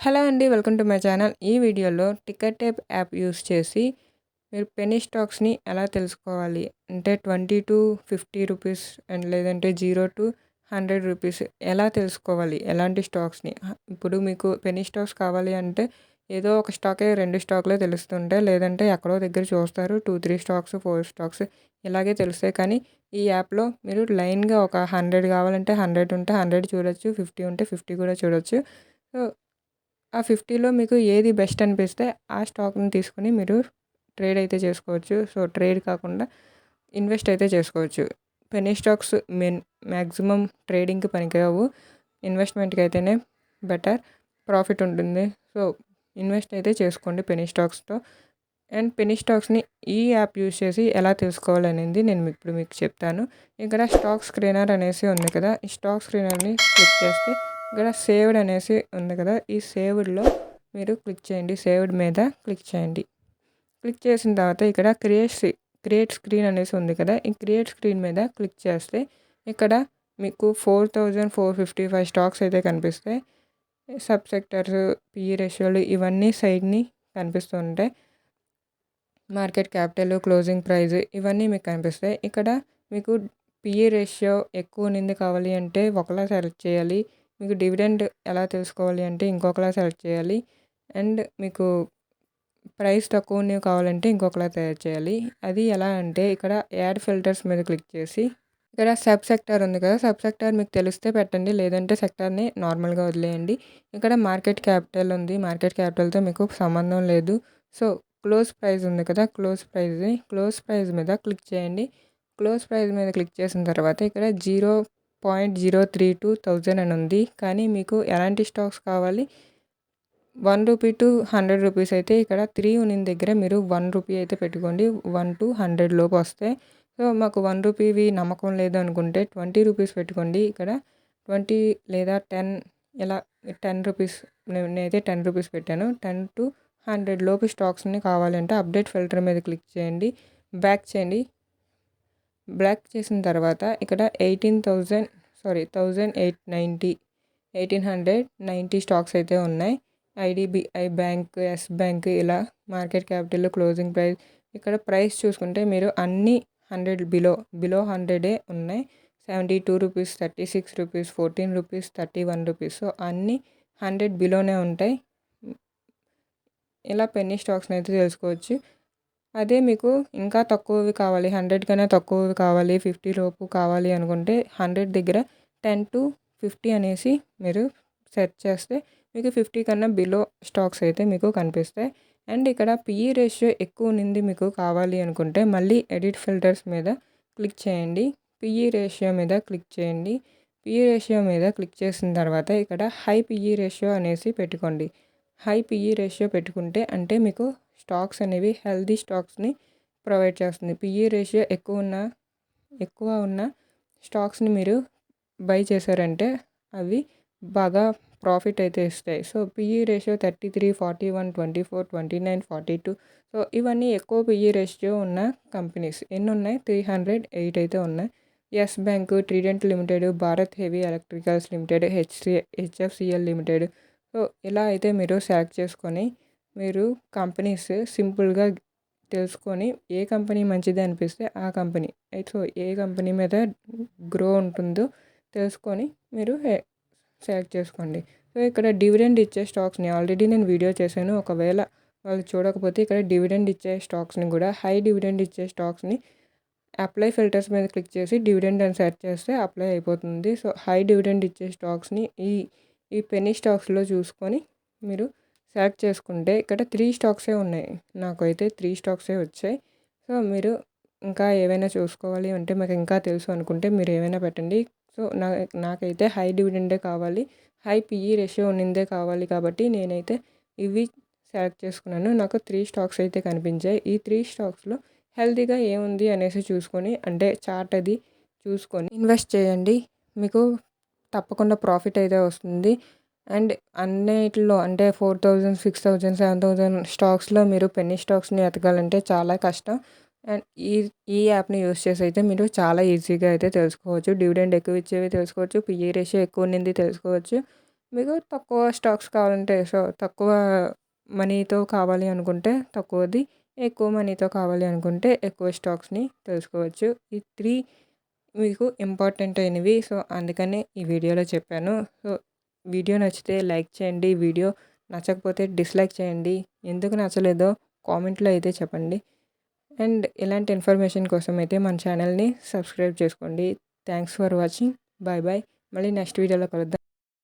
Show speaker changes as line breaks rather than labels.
Hello అండి. Welcome to my channel. ఈ వీడియోలో టికెట్ టేప్ యాప్ యూస్ చేసి మీరు పెన్నీ స్టాక్స్‌ని ఎలా తెలుసుకోవాలి? అంటే 20-50 రూపీస్ అండ్ లేదంటే 0-100 రూపీస్ ఎలా తెలుసుకోవాలి? ఎలాంటి స్టాక్స్‌ని? ఇప్పుడు మీకు పెన్నీ స్టాక్స్ కావాలి అంటే ఏదో ఒక స్టాకే 2 స్టాక్‌లే తెలుస్తుంటాయి. లేదంటే ఎక్కడో దగ్గర చూస్తారు. 2, 3 స్టాక్స్, 4 స్టాక్స్ ఇలాగే తెలుస్తాయి. కానీ ఈ యాప్‌లో మీరు లైన్‌గా ఒక 100 కావాలంటే 100 ఉంటే 100 చూడొచ్చు. 50 ఉంటే 50 కూడా చూడొచ్చు. సో ఆ 50లో మీకు ఏది బెస్ట్ అనిపిస్తే ఆ స్టాక్‌ని తీసుకొని మీరు ట్రేడ్ అయితే చేసుకోవచ్చు. సో, ట్రేడ్ కాకుండా ఇన్వెస్ట్ అయితే చేసుకోవచ్చు. పెన్నీ స్టాక్స్ మ్యాక్సిమం ట్రేడింగ్‌కి పనికిరావు. ఇన్వెస్ట్‌మెంట్‌కి అయితేనే బెటర్ ప్రాఫిట్ ఉంటుంది. సో, ఇన్వెస్ట్ అయితే చేసుకోండి పెన్నీ స్టాక్స్‌తో. అండ్ పెన్నీ స్టాక్స్‌ని ఈ యాప్ యూజ్ చేసి ఎలా తెలుసుకోవాలనేది నేను ఇప్పుడు మీకు చెప్తాను. ఇక్కడ స్టాక్ స్క్రీనర్ అనేసి ఉంది కదా! ఈ స్టాక్ స్క్రీనర్‌ని క్లిక్ చేస్తే ఇక్కడ సేవ్డ్ అనేసి ఉంది కదా! ఈ సేవ్డ్‌లో మీరు క్లిక్ చేయండి. సేవ్డ్ మీద క్లిక్ చేయండి. క్లిక్ చేసిన తర్వాత ఇక్కడ క్రియేట్ స్క్రీన్ అనేసి ఉంది కదా! ఈ క్రియేట్ స్క్రీన్ మీద క్లిక్ చేస్తే ఇక్కడ మీకు 4455 స్టాక్స్ అయితే కనిపిస్తాయి. సబ్ సెక్టర్స్, పిఈ రేషియోలు ఇవన్నీ సైడ్‌ని కనిపిస్తూ ఉంటాయి. మార్కెట్ క్యాపిటల్, క్లోజింగ్ ప్రైస్ ఇవన్నీ మీకు కనిపిస్తాయి. ఇక్కడ మీకు పిఈ రేషియో ఎక్కువ ఉన్నింది కావాలి అంటే ఒకలా సెలెక్ట్ చేయాలి. మీకు డివిడెండ్ ఎలా తెలుసుకోవాలి అంటే ఇంకొకలా సెలెక్ట్ చేయాలి. అండ్ మీకు ప్రైస్ తక్కువ ఉన్నవి కావాలంటే ఇంకొకలా తయారు చేయాలి. అది ఎలా అంటే ఇక్కడ యాడ్ ఫిల్టర్స్ మీద క్లిక్ చేసి ఇక్కడ సబ్ సెక్టార్ ఉంది కదా! సబ్ సెక్టార్ మీకు తెలిస్తే పెట్టండి. లేదంటే సెక్టార్‌ని నార్మల్‌గా వదిలేయండి. ఇక్కడ మార్కెట్ క్యాపిటల్ ఉంది. మార్కెట్ క్యాపిటల్‌తో మీకు సంబంధం లేదు. సో, క్లోజ్ ప్రైస్ ఉంది కదా! క్లోజ్ ప్రైస్ మీద క్లిక్ చేయండి. క్లోజ్ ప్రైస్ మీద క్లిక్ చేసిన తర్వాత ఇక్కడ 0.032 అని ఉంది. కానీ మీకు ఎలాంటి స్టాక్స్ కావాలి? 1 రూపీ టు 100 రూపీస్ అయితే ఇక్కడ 3 ఉన్నిన దగ్గర మీరు 1 రూపీ అయితే పెట్టుకోండి. 1-100 లోపు వస్తాయి. సో, మాకు 1 రూపీవి నమ్మకం లేదు అనుకుంటే 20 రూపీస్ పెట్టుకోండి. ఇక్కడ 20 లేదా 10 ఇలా 10 రూపీస్ నేనైతే 10 రూపీస్ పెట్టాను. 10-100 లోపు స్టాక్స్‌ని కావాలంటే అప్డేట్ ఫిల్టర్ మీద క్లిక్ చేయండి. బ్యాక్ చేయండి. బ్లాక్ చేసిన తర్వాత ఇక్కడ 1890 స్టాక్స్ అయితే ఉన్నాయి. ఐడిబిఐ బ్యాంక్, ఎస్ బ్యాంక్ ఇలా మార్కెట్ క్యాపిటల్, క్లోజింగ్ ప్రైస్ ఇక్కడ ప్రైస్ చూసుకుంటే మీరు అన్నీ 100 బిలో 100 ఉన్నాయి. 72 rupees, 36 rupees, 14 rupees, 31 rupees. So, అన్నీ 100 బిలోనే ఉంటాయి. ఇలా పెన్నీ స్టాక్స్‌ని అయితే తెలుసుకోవచ్చు. అదే మీకు ఇంకా తక్కువవి కావాలి, 100 కన్నా తక్కువవి కావాలి, 50 లోపు కావాలి అనుకుంటే 100 దగ్గర 10-50 అనేసి మీరు సెర్చ్ చేస్తే మీకు 50 కన్నా బిలో స్టాక్స్ అయితే మీకు కనిపిస్తాయి. అండ్ ఇక్కడ పిఈ రేషియో ఎక్కువ ఉన్నింది మీకు కావాలి అనుకుంటే మళ్ళీ ఎడిట్ ఫిల్టర్స్ మీద క్లిక్ చేయండి. పిఈ రేషియో మీద క్లిక్ చేయండి. పిఈ రేషియో మీద క్లిక్ చేసిన తర్వాత ఇక్కడ హై పిఈ రేషియో అనేసి పెట్టుకోండి. హై పిఈ రేషియో పెట్టుకుంటే అంటే మీకు స్టాక్స్ అనేవి హెల్తీ స్టాక్స్‌ని ప్రొవైడ్ చేస్తుంది. పిఈ రేషియో ఎక్కువ ఉన్న స్టాక్స్‌ని మీరు బై చేశారంటే అవి బాగా ప్రాఫిట్ అయితే ఇస్తాయి. సో, పిఈ రేషియో 33, 41, 24, 29, 42 సో, ఇవన్నీ ఎక్కువ పిఈ రేషియో ఉన్న కంపెనీస్. ఎన్నున్నాయి? 308 అయితే ఉన్నాయి. Yes bank, trident limited, Bharat heavy electricals limited, HFCL limited. So, ఇలా అయితే మీరు సెలెక్ట్ చేసుకొని మీరు కంపెనీస్ సింపుల్‌గా తెలుసుకొని ఏ కంపెనీ మంచిది అనిపిస్తే ఆ కంపెనీ సో, ఏ కంపెనీ మీద గ్రో ఉంటుందో తెలుసుకొని మీరు సెలెక్ట్ చేసుకోండి. సో, ఇక్కడ డివిడెండ్ ఇచ్చే స్టాక్స్‌ని ఆల్రెడీ నేను వీడియో చేశాను. ఒకవేళ వాళ్ళు చూడకపోతే ఇక్కడ డివిడెండ్ ఇచ్చే స్టాక్స్‌ని కూడా హై డివిడెండ్ ఇచ్చే స్టాక్స్‌ని అప్లై ఫిల్టర్స్ మీద క్లిక్ చేసి డివిడెండ్ అని సెర్చ్ చేస్తే అప్లై అయిపోతుంది. సో, హై డివిడెండ్ ఇచ్చే స్టాక్స్‌ని ఈ పెన్నీ స్టాక్స్‌లో చూసుకొని మీరు సెలెక్ట్ చేసుకుంటే ఇక్కడ 3 స్టాక్సే ఉన్నాయి. నాకైతే 3 స్టాక్సే వచ్చాయి. సో, మీరు ఇంకా ఏవైనా చూసుకోవాలి అంటే మీకు ఇంకా తెలుసు అనుకుంటే మీరు ఏవైనా పెట్టండి. సో, నాకైతే హై డివిడెండే కావాలి. హై పిఈ రేషియో ఉన్నిందే కావాలి కాబట్టి నేనైతే ఇవి సెలెక్ట్ చేసుకున్నాను. నాకు 3 స్టాక్స్ అయితే కనిపించాయి. ఈ 3 స్టాక్స్‌లో హెల్తీగా ఏముంది అనేసి చూసుకొని అంటే చార్ట్ అది చూసుకొని ఇన్వెస్ట్ చేయండి. మీకు తప్పకుండా ప్రాఫిట్ అయితే వస్తుంది. అండ్ అన్నిటిలో అంటే 4000, 6000, 7000 స్టాక్స్‌లో మీరు పెన్నీ స్టాక్స్‌ని ఎతకాలంటే చాలా కష్టం. అండ్ ఈ యాప్‌ని యూజ్ చేసి అయితే మీరు చాలా ఈజీగా అయితే తెలుసుకోవచ్చు. డివిడెండ్ ఎక్కువ ఇచ్చేవి తెలుసుకోవచ్చు. పిఈ రేషియో ఎక్కువ ఉన్నింది తెలుసుకోవచ్చు. మీకు తక్కువ స్టాక్స్ కావాలంటే సో తక్కువ మనీతో కావాలి అనుకుంటే తక్కువది, ఎక్కువ మనీతో కావాలి అనుకుంటే ఎక్కువ స్టాక్స్ని తెలుసుకోవచ్చు. ఈ 3 మీకు ఇంపార్టెంట్ అయినవి. సో అందుకనే ఈ వీడియోలో చెప్పాను. సో వీడియో నచ్చితే లైక్ చేయండి, వీడియో నచ్చకపోతే డిస్లైక్ చేయండి. ఎందుకు నచ్చలేదో కామెంట్లో అయితే చెప్పండి. అండ్ ఇలాంటి ఇన్ఫర్మేషన్ కోసం అయితే మన ఛానల్ని సబ్స్క్రైబ్ చేసుకోండి. Thanks for watching. Bye bye. మళ్ళీ నెక్స్ట్ వీడియోలో కలుద్దాం.